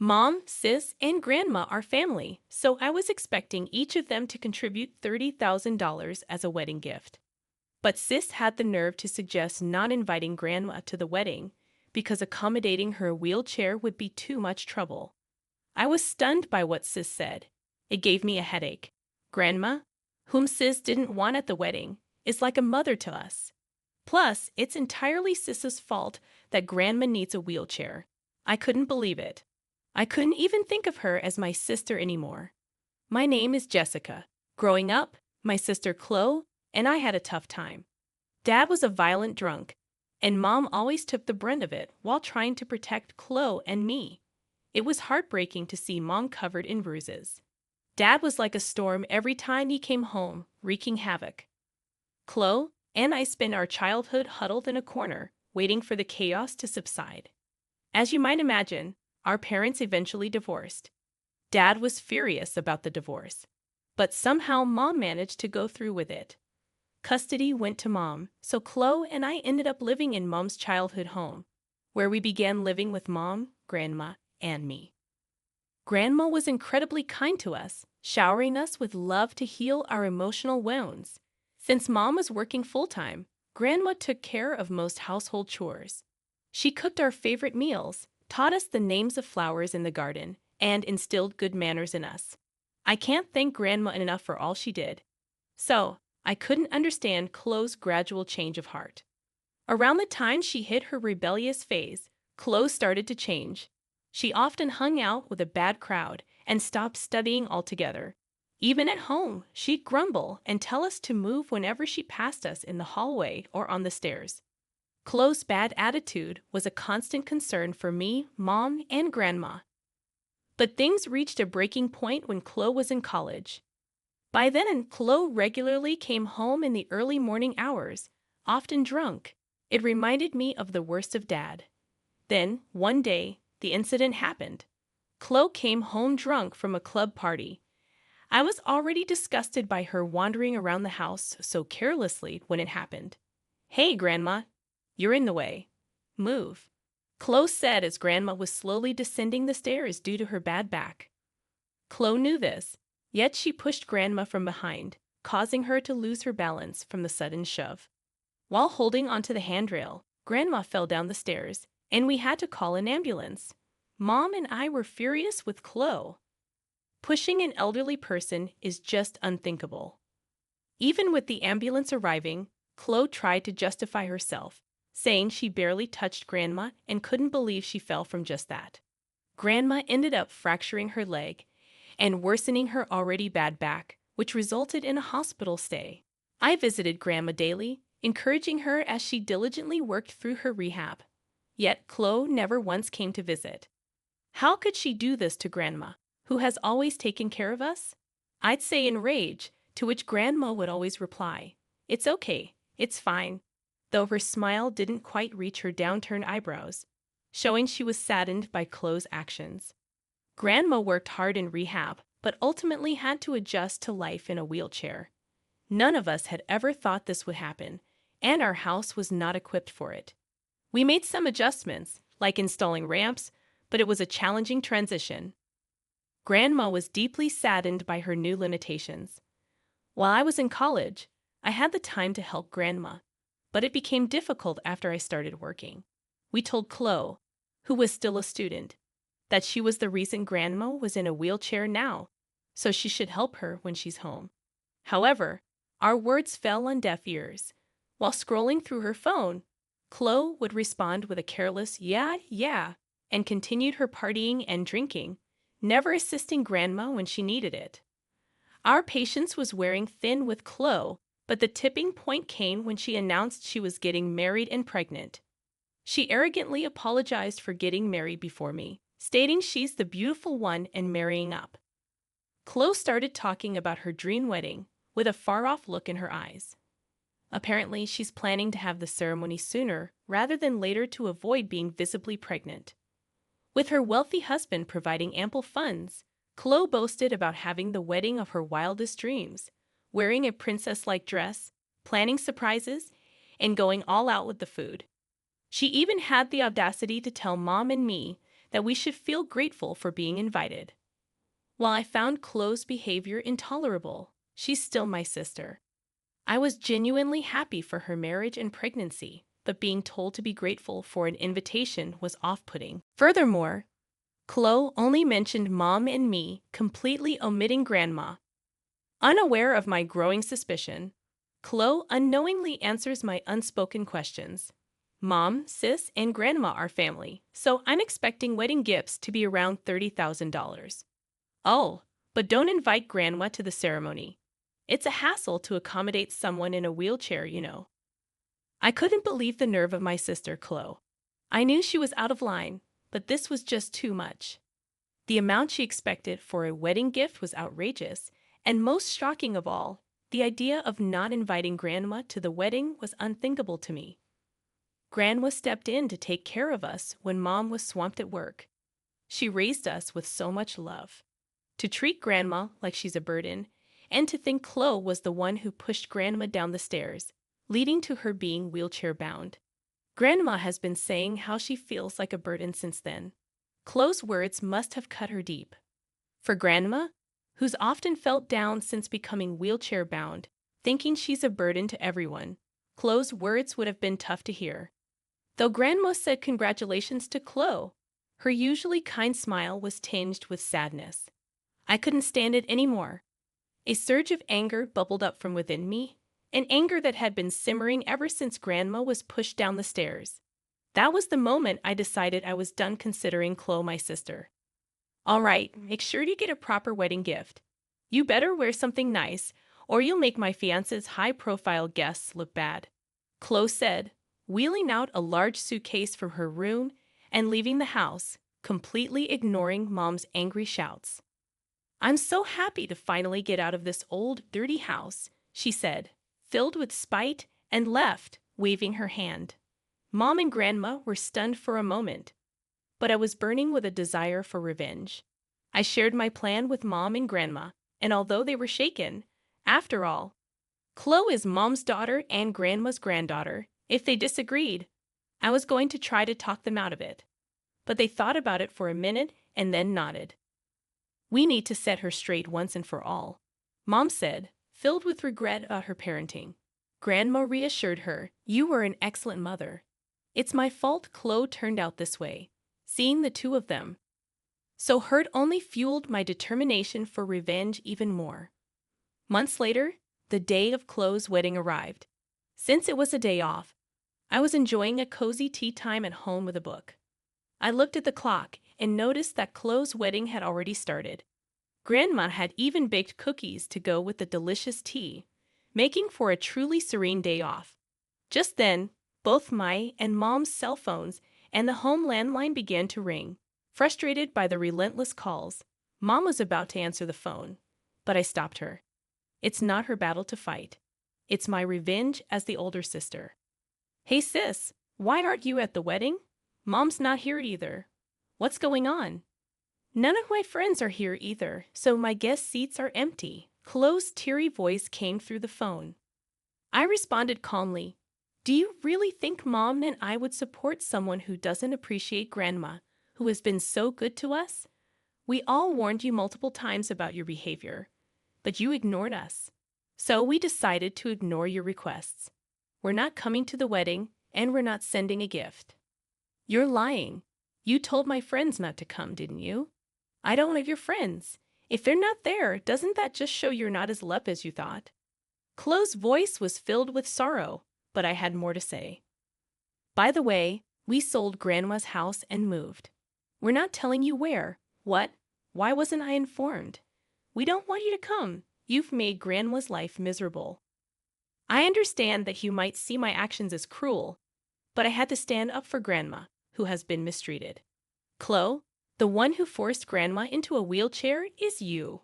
Mom, sis, and grandma are family, so I was expecting each of them to contribute $30,000 as a wedding gift. But sis had the nerve to suggest not inviting grandma to the wedding because accommodating her wheelchair would be too much trouble. I was stunned by what sis said. It gave me a headache. Grandma, whom sis didn't want at the wedding, is like a mother to us. Plus, it's entirely sis's fault that grandma needs a wheelchair. I couldn't believe it. I couldn't even think of her as my sister anymore. My name is Jessica. Growing up, my sister Chloe and I had a tough time. Dad was a violent drunk, and Mom always took the brunt of it while trying to protect Chloe and me. It was heartbreaking to see Mom covered in bruises. Dad was like a storm every time he came home, wreaking havoc. Chloe and I spent our childhood huddled in a corner, waiting for the chaos to subside. As you might imagine, our parents eventually divorced. Dad was furious about the divorce, but somehow Mom managed to go through with it. Custody went to Mom, so Chloe and I ended up living in Mom's childhood home, where we began living with Mom, Grandma, and me. Grandma was incredibly kind to us, showering us with love to heal our emotional wounds. Since Mom was working full-time, Grandma took care of most household chores. She cooked our favorite meals, taught us the names of flowers in the garden, and instilled good manners in us. I can't thank Grandma enough for all she did. So, I couldn't understand Chloe's gradual change of heart. Around the time she hit her rebellious phase, Chloe started to change. She often hung out with a bad crowd and stopped studying altogether. Even at home, she'd grumble and tell us to move whenever she passed us in the hallway or on the stairs. Chloe's bad attitude was a constant concern for me, Mom, and Grandma. But things reached a breaking point when Chloe was in college. By then, Chloe regularly came home in the early morning hours, often drunk. It reminded me of the worst of Dad. Then, one day, the incident happened. Chloe came home drunk from a club party. I was already disgusted by her wandering around the house so carelessly when it happened. "Hey, Grandma, you're in the way. Move," Chloe said as Grandma was slowly descending the stairs due to her bad back. Chloe knew this, yet she pushed Grandma from behind, causing her to lose her balance from the sudden shove. While holding onto the handrail, Grandma fell down the stairs, and we had to call an ambulance. Mom and I were furious with Chloe. Pushing an elderly person is just unthinkable. Even with the ambulance arriving, Chloe tried to justify herself, saying she barely touched Grandma and couldn't believe she fell from just that. Grandma ended up fracturing her leg and worsening her already bad back, which resulted in a hospital stay. I visited Grandma daily, encouraging her as she diligently worked through her rehab. Yet Chloe never once came to visit. How could she do this to Grandma, who has always taken care of us? I'd say in rage, to which Grandma would always reply, "It's okay, it's fine," though her smile didn't quite reach her downturned eyebrows, showing she was saddened by Chloe's actions. Grandma worked hard in rehab, but ultimately had to adjust to life in a wheelchair. None of us had ever thought this would happen, and our house was not equipped for it. We made some adjustments, like installing ramps, but it was a challenging transition. Grandma was deeply saddened by her new limitations. While I was in college, I had the time to help Grandma, but it became difficult after I started working. We told Chloe, who was still a student, that she was the reason Grandma was in a wheelchair now, so she should help her when she's home. However, our words fell on deaf ears. While scrolling through her phone, Chloe would respond with a careless yeah, and continued her partying and drinking, never assisting Grandma when she needed it. Our patience was wearing thin with Chloe, but the tipping point came when she announced she was getting married and pregnant. She arrogantly apologized for getting married before me, stating she's the beautiful one and marrying up. Chloe started talking about her dream wedding, with a far-off look in her eyes. Apparently, she's planning to have the ceremony sooner rather than later to avoid being visibly pregnant. With her wealthy husband providing ample funds, Chloe boasted about having the wedding of her wildest dreams, wearing a princess-like dress, planning surprises, and going all out with the food. She even had the audacity to tell Mom and me that we should feel grateful for being invited. While I found Chloe's behavior intolerable, she's still my sister. I was genuinely happy for her marriage and pregnancy, but being told to be grateful for an invitation was off-putting. Furthermore, Chloe only mentioned Mom and me, completely omitting Grandma. Unaware of my growing suspicion, Chloe unknowingly answers my unspoken questions. Mom, Sis, and Grandma are family, so I'm expecting wedding gifts to be around $30,000. Oh, but don't invite Grandma to the ceremony. It's a hassle to accommodate someone in a wheelchair, you know. I couldn't believe the nerve of my sister, Chloe. I knew she was out of line, but this was just too much. The amount she expected for a wedding gift was outrageous, and most shocking of all, the idea of not inviting Grandma to the wedding was unthinkable to me. Grandma stepped in to take care of us when Mom was swamped at work. She raised us with so much love. To treat Grandma like she's a burden, and to think Chloe was the one who pushed Grandma down the stairs, leading to her being wheelchair-bound. Grandma has been saying how she feels like a burden since then. Chloe's words must have cut her deep. For Grandma, who's often felt down since becoming wheelchair-bound, thinking she's a burden to everyone, Chloe's words would have been tough to hear. Though Grandma said congratulations to Chloe, her usually kind smile was tinged with sadness. I couldn't stand it anymore. A surge of anger bubbled up from within me, an anger that had been simmering ever since Grandma was pushed down the stairs. That was the moment I decided I was done considering Chloe my sister. All right, make sure you get a proper wedding gift. You better wear something nice, or you'll make my fiance's high-profile guests look bad, Chloe said, wheeling out a large suitcase from her room and leaving the house, completely ignoring Mom's angry shouts. I'm so happy to finally get out of this old, dirty house, she said, filled with spite, and left, waving her hand. Mom and Grandma were stunned for a moment, but I was burning with a desire for revenge. I shared my plan with Mom and Grandma, and although they were shaken, after all, Chloe is Mom's daughter and Grandma's granddaughter. If they disagreed, I was going to try to talk them out of it. But they thought about it for a minute and then nodded. We need to set her straight once and for all, Mom said, filled with regret about her parenting. Grandma reassured her, you were an excellent mother. It's my fault Chloe turned out this way, seeing the two of them. So hurt only fueled my determination for revenge even more. Months later, the day of Chloe's wedding arrived. Since it was a day off, I was enjoying a cozy tea time at home with a book. I looked at the clock and noticed that Chloe's wedding had already started. Grandma had even baked cookies to go with the delicious tea, making for a truly serene day off. Just then, both my and Mom's cell phones and the home landline began to ring. Frustrated by the relentless calls, Mom was about to answer the phone, but I stopped her. It's not her battle to fight. It's my revenge as the older sister. Hey sis, why aren't you at the wedding? Mom's not here either. What's going on? None of my friends are here either, so my guest seats are empty. Chloe's teary voice came through the phone. I responded calmly, do you really think Mom and I would support someone who doesn't appreciate Grandma, who has been so good to us? We all warned you multiple times about your behavior, but you ignored us. So we decided to ignore your requests. We're not coming to the wedding, and we're not sending a gift. You're lying. You told my friends not to come, didn't you? I don't have your friends. If they're not there, doesn't that just show you're not as love as you thought? Chloe's voice was filled with sorrow, but I had more to say. By the way, we sold Grandma's house and moved. We're not telling you where. What? Why wasn't I informed? We don't want you to come. You've made Grandma's life miserable. I understand that you might see my actions as cruel, but I had to stand up for Grandma, who has been mistreated. Chloe, the one who forced Grandma into a wheelchair is you.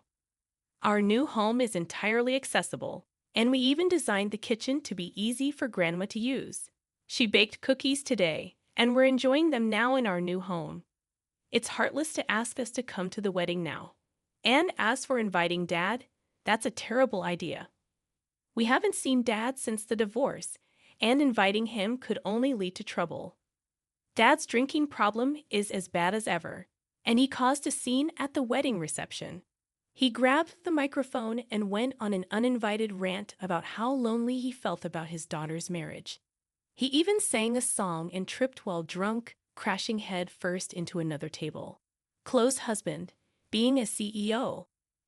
Our new home is entirely accessible, and we even designed the kitchen to be easy for Grandma to use. She baked cookies today, and we're enjoying them now in our new home. It's heartless to ask us to come to the wedding now. And as for inviting Dad, that's a terrible idea. We haven't seen Dad since the divorce, and inviting him could only lead to trouble. Dad's drinking problem is as bad as ever, and he caused a scene at the wedding reception. He grabbed the microphone and went on an uninvited rant about how lonely he felt about his daughter's marriage. He even sang a song and tripped while drunk, crashing head first into another table. Chloe's husband, being a CEO,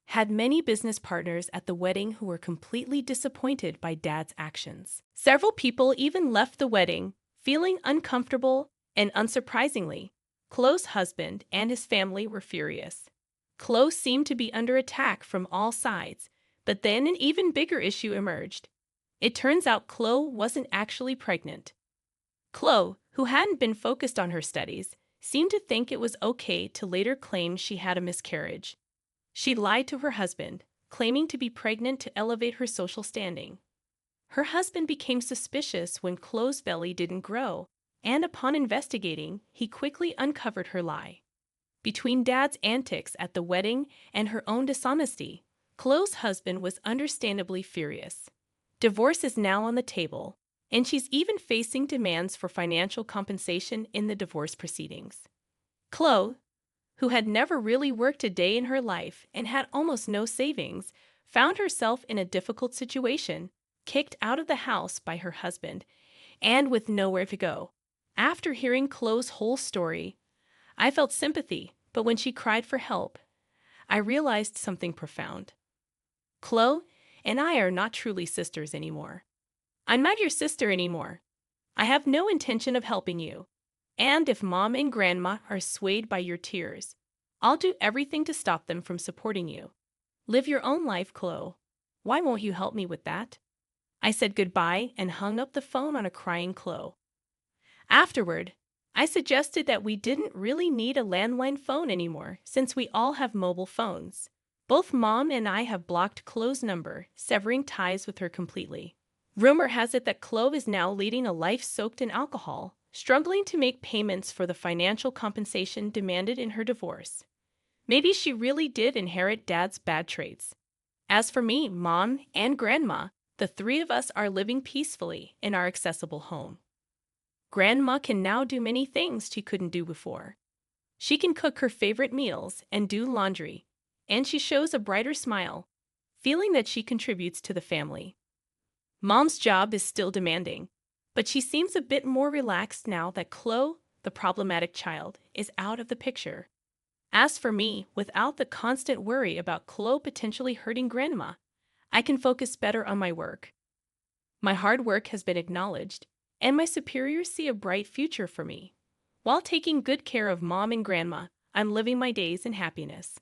had many business partners at the wedding who were completely disappointed by Dad's actions. Several people even left the wedding, feeling uncomfortable, and unsurprisingly, Chloe's husband and his family were furious. Chloe seemed to be under attack from all sides, but then an even bigger issue emerged. It turns out Chloe wasn't actually pregnant. Chloe, who hadn't been focused on her studies, seemed to think it was okay to later claim she had a miscarriage. She lied to her husband, claiming to be pregnant to elevate her social standing. Her husband became suspicious when Chloe's belly didn't grow, and upon investigating, he quickly uncovered her lie. Between Dad's antics at the wedding and her own dishonesty, Chloe's husband was understandably furious. Divorce is now on the table, and she's even facing demands for financial compensation in the divorce proceedings. Chloe, who had never really worked a day in her life and had almost no savings, found herself in a difficult situation, kicked out of the house by her husband, and with nowhere to go. After hearing Chloe's whole story, I felt sympathy, but when she cried for help, I realized something profound. Chloe and I are not truly sisters anymore. I'm not your sister anymore. I have no intention of helping you. And if Mom and Grandma are swayed by your tears, I'll do everything to stop them from supporting you. Live your own life, Chloe. Why won't you help me with that? I said goodbye and hung up the phone on a crying Chloe. Afterward, I suggested that we didn't really need a landline phone anymore since we all have mobile phones. Both Mom and I have blocked Chloe's number, severing ties with her completely. Rumor has it that Chloe is now leading a life soaked in alcohol, struggling to make payments for the financial compensation demanded in her divorce. Maybe she really did inherit Dad's bad traits. As for me, Mom, and Grandma, the three of us are living peacefully in our accessible home. Grandma can now do many things she couldn't do before. She can cook her favorite meals and do laundry, and she shows a brighter smile, feeling that she contributes to the family. Mom's job is still demanding, but she seems a bit more relaxed now that Chloe, the problematic child, is out of the picture. As for me, without the constant worry about Chloe potentially hurting Grandma, I can focus better on my work. My hard work has been acknowledged, and my superiors see a bright future for me. While taking good care of Mom and Grandma, I'm living my days in happiness.